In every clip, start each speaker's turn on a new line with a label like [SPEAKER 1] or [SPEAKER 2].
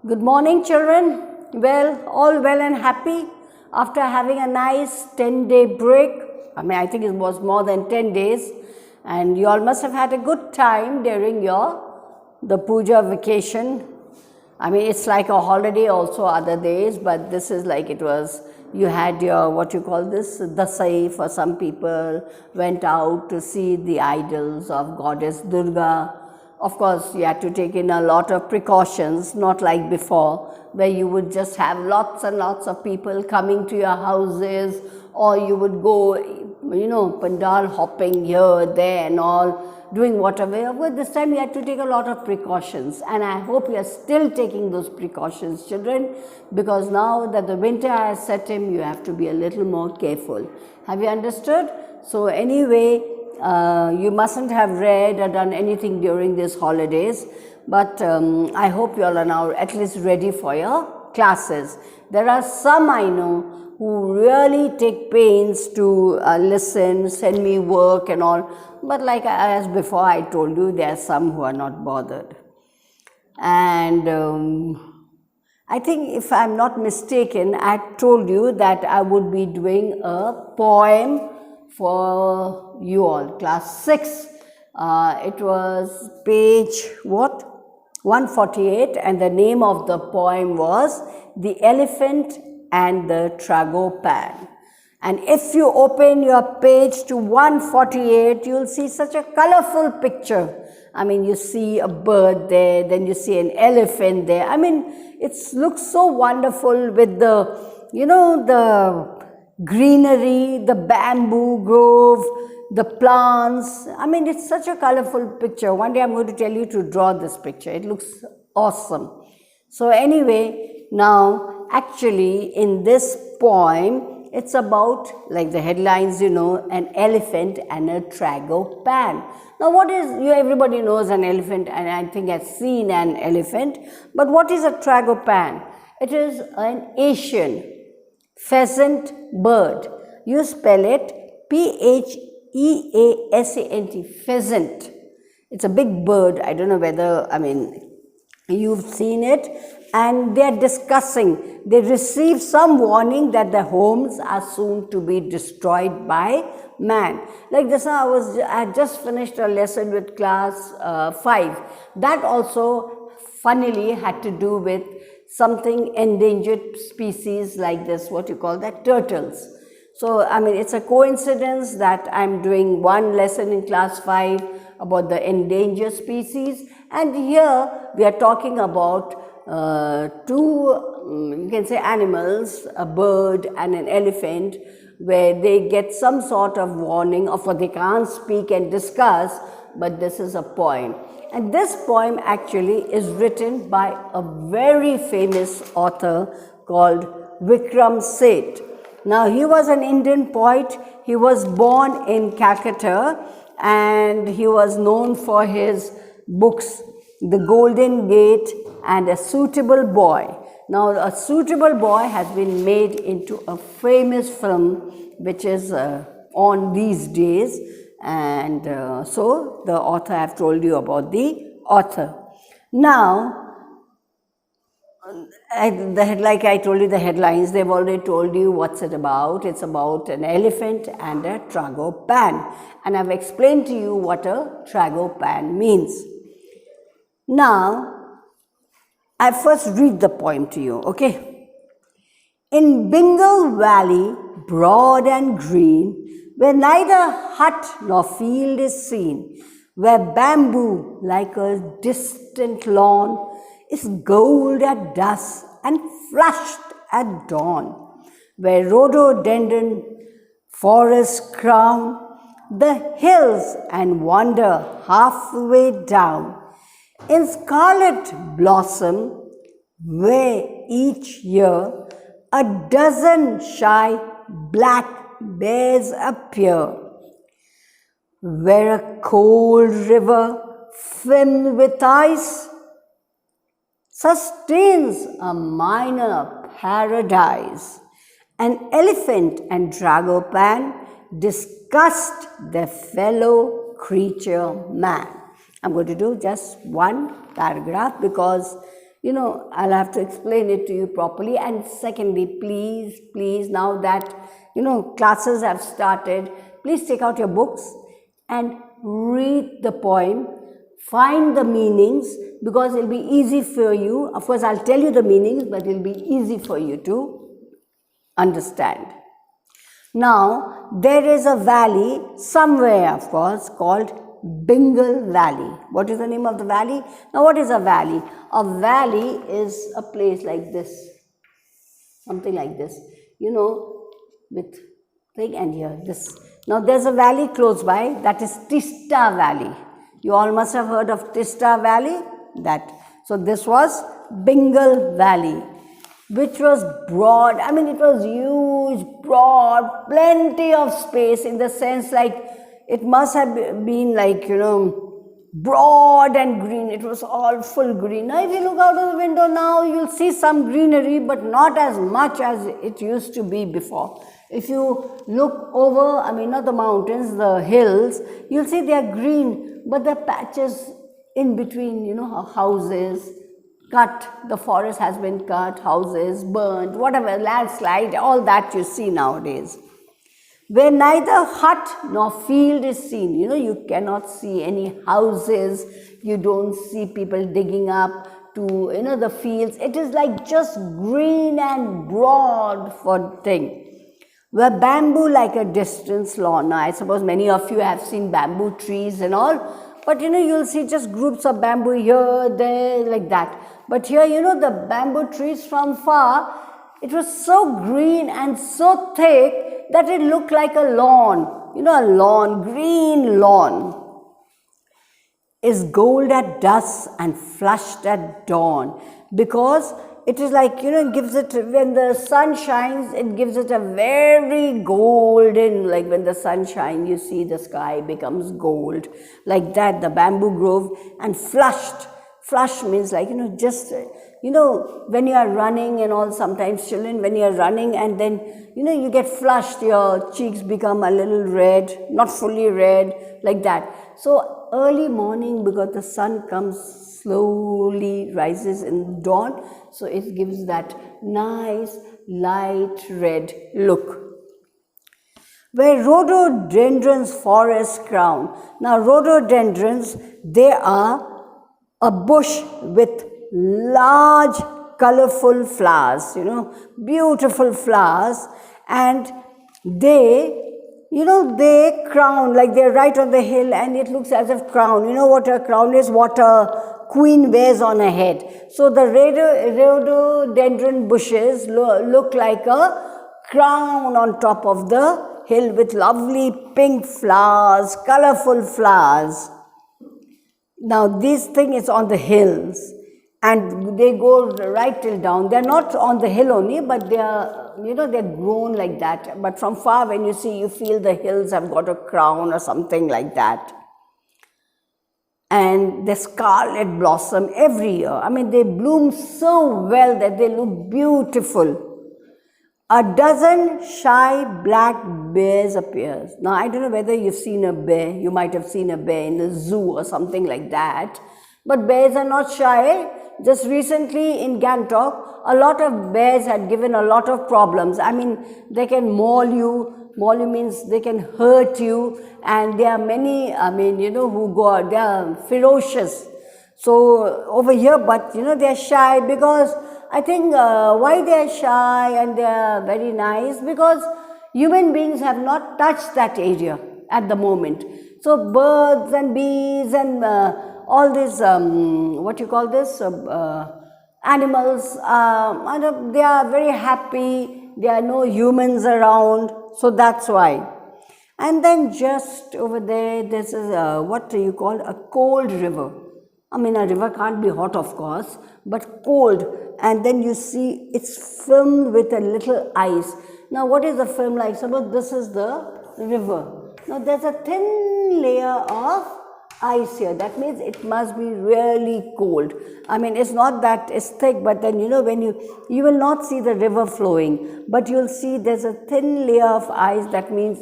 [SPEAKER 1] Good morning, children. Well, all well and happy after having a nice 10-day break. I think it was more than 10 days, and you all must have had a good time during the puja vacation. It's like a holiday also other days, but this is like it was. You had your, what you call this, dasai for some people, went out to see the idols of goddess Durga. Of course, you had to take in a lot of precautions, not like before, where you would just have lots and lots of people coming to your houses, or you would go, pandal hopping here, there and all, doing whatever. But this time you had to take a lot of precautions, and I hope you are still taking those precautions, children, because now that the winter has set in, you have to be a little more careful. Have you understood? So anyway, you mustn't have read or done anything during these holidays, but I hope you all are now at least ready for your classes. There are some I know who really take pains to listen, send me work and all, but like as before I told you, there are some who are not bothered. And I think if I am not mistaken, I told you that I would be doing a poem for you all, class 6. It was page 148, and the name of the poem was The Elephant and the Tragopan. And if you open your page to 148, you will see such a colorful picture. You see a bird there, then you see an elephant there. It looks so wonderful with the greenery, the bamboo grove, the plants. It's such a colorful picture. One day I'm going to tell you to draw this picture. It looks awesome. So anyway, now actually in this poem, it's about, like the headlines, an elephant and a tragopan. Now everybody knows an elephant, and I think has seen an elephant, but what is a tragopan? It is an Asian pheasant bird. You spell it P-H-E-A-S-A-N-T, pheasant. It's a big bird. I don't know whether, you've seen it. And they're discussing, they receive some warning that their homes are soon to be destroyed by man. Like this, I had just finished a lesson with class 5. That also funnily had to do with something endangered species like this, what you call that, turtles. So, it's a coincidence that I'm doing one lesson in class 5 about the endangered species, and here we are talking about two, you can say, animals, a bird and an elephant, where they get some sort of warning of what they can't speak and discuss, but this is a poem. And this poem actually is written by a very famous author called Vikram Seth. Now, he was an Indian poet. He was born in Calcutta, and he was known for his books, The Golden Gate and A Suitable Boy. Now, A Suitable Boy has been made into a famous film, which is on these days. And so the author, I have told you about the author. Now, like I told you the headlines, they've already told you what's it about. It's about an elephant and a tragopan. And I've explained to you what a tragopan means. Now, I first read the poem to you, okay? In Bengal Valley, broad and green, where neither hut nor field is seen, where bamboo, like a distant lawn, is gold at dusk and flushed at dawn, where rhododendron forests crown the hills and wander halfway down, in scarlet blossom, where each year a dozen shy black bears appear, where a cold river filled with ice sustains a minor paradise. An elephant and tragopan disgust their fellow creature man. I'm going to do just one paragraph because I'll have to explain it to you properly. And secondly, please, now that, classes have started, please take out your books and read the poem, find the meanings, because it'll be easy for you. Of course, I'll tell you the meanings, but it'll be easy for you to understand. Now, there is a valley somewhere, of course, called Bengal Valley. What is the name of the valley? Now, what is a valley? A valley is a place like this, something like this, with thing, and here this. Now, there's a valley close by, that is Tista Valley. You all must have heard of Tista Valley. So this was Bengal Valley, which was broad. I mean, it was huge, broad, plenty of space, in the sense like it must have been like, broad and green. It was all full green. Now, if you look out of the window now, you'll see some greenery, but not as much as it used to be before. If you look over, I mean, not the mountains, the hills, you'll see they are green, but the patches in between, houses, cut, the forest has been cut, houses burnt, whatever, landslide, all that you see nowadays. Where neither hut nor field is seen, you cannot see any houses, you don't see people digging up to, the fields. It is like just green and broad for thing. Where bamboo like a distance lawn. Now, I suppose many of you have seen bamboo trees and all, but you'll see just groups of bamboo here, there, like that. But here, the bamboo trees from far, it was so green and so thick that it looked like a lawn, a lawn, green lawn. Is gold at dusk and flushed at dawn, because it is like, it gives it, when the sun shines, it gives it a very golden, like when the sun shines, you see the sky becomes gold, like that, the bamboo grove. And flushed means like, just, when you are running and all, sometimes children, when you are running and then, you get flushed, your cheeks become a little red, not fully red, like that. So early morning, because the sun comes slowly, rises in dawn, so it gives that nice light red look. Where rhododendrons forest crown. Now, rhododendrons, they are a bush with large colorful flowers, beautiful flowers, and they, they crown, like they're right on the hill, and it looks as if crown. You know what a crown is? What a queen wears on her head. So the rhododendron bushes look like a crown on top of the hill with lovely pink flowers, colorful flowers. Now, this thing is on the hills, and they go right till down. They're not on the hill only, but they are, they're grown like that. But from far, when you see, you feel the hills have got a crown or something like that. And the scarlet blossom every year. I mean, they bloom so well that they look beautiful. A dozen shy black bears appears. Now, I don't know whether you've seen a bear. You might have seen a bear in the zoo or something like that. But bears are not shy. Just recently in Gangtok, a lot of bears had given a lot of problems. I mean, they can maul you. Maul you means they can hurt you. And there are many, who go, they are ferocious. So, over here, but, they are shy because I think why they are shy and they are very nice, because human beings have not touched that area at the moment. So birds and bees and all these, animals, they are very happy, there are no humans around, so that's why. And then just over there, this is a cold river. I mean, a river can't be hot, of course, but cold. And then you see it's filmed with a little ice. Now, what is the film like? Suppose this is the river. Now, there's a thin layer of ice here. That means it must be really cold. I mean, it's not that it's thick, but then, when you will not see the river flowing, but you'll see there's a thin layer of ice. That means,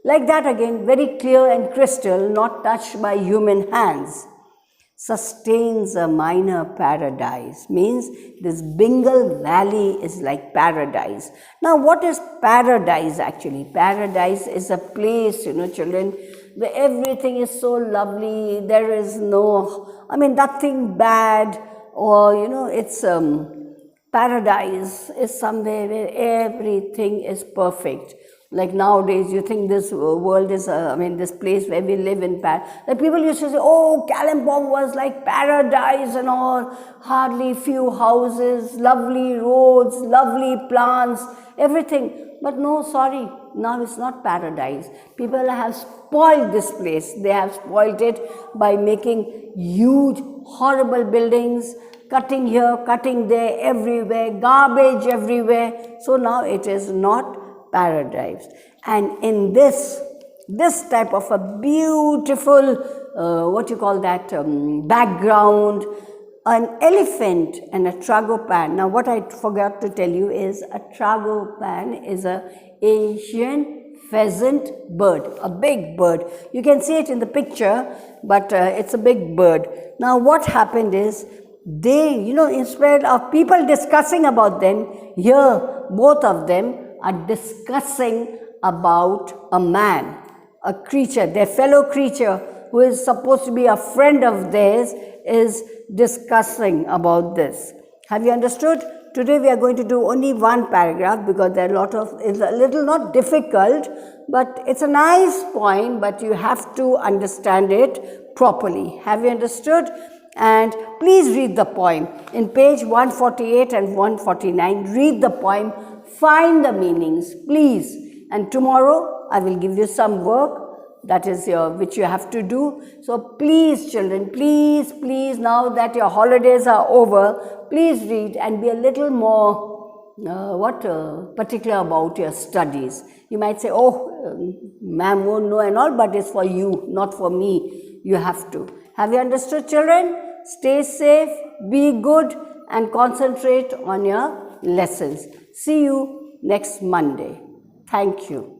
[SPEAKER 1] like that again, very clear and crystal, not touched by human hands. sustains a minor paradise. Means this Bengal valley is like paradise. Now what is paradise actually? Paradise is a place, children, where everything is so lovely, there is nothing bad, or it's paradise is somewhere where everything is perfect. Like nowadays, you think this world is, this place where we live in like people used to say, oh, Kalimpong was like paradise and all, hardly few houses, lovely roads, lovely plants, everything. But no, sorry, now it's not paradise. People have spoiled this place. They have spoiled it by making huge, horrible buildings, cutting here, cutting there, everywhere, garbage everywhere. So now it is not paradise. And in this type of a beautiful, background, an elephant and a tragopan. Now what I forgot to tell you is a tragopan is an Asian pheasant bird, a big bird. You can see it in the picture, but it's a big bird. Now what happened is, they, instead of people discussing about them, here both of them are discussing about a man, a creature, their fellow creature who is supposed to be a friend of theirs is discussing about this. Have you understood? Today we are going to do only one paragraph because there are it's a little not difficult, but it's a nice point, but you have to understand it properly. Have you understood? And please read the poem. In page 148 and 149, read the poem, find the meanings, please. And tomorrow I will give you some work that is which you have to do. So please children, please, now that your holidays are over, please read and be a little more particular about your studies. You might say, oh, ma'am won't know and all, but it's for you, not for me. You have to. Have you understood, children? Stay safe, be good, and concentrate on your lessons. See you next Monday. Thank you.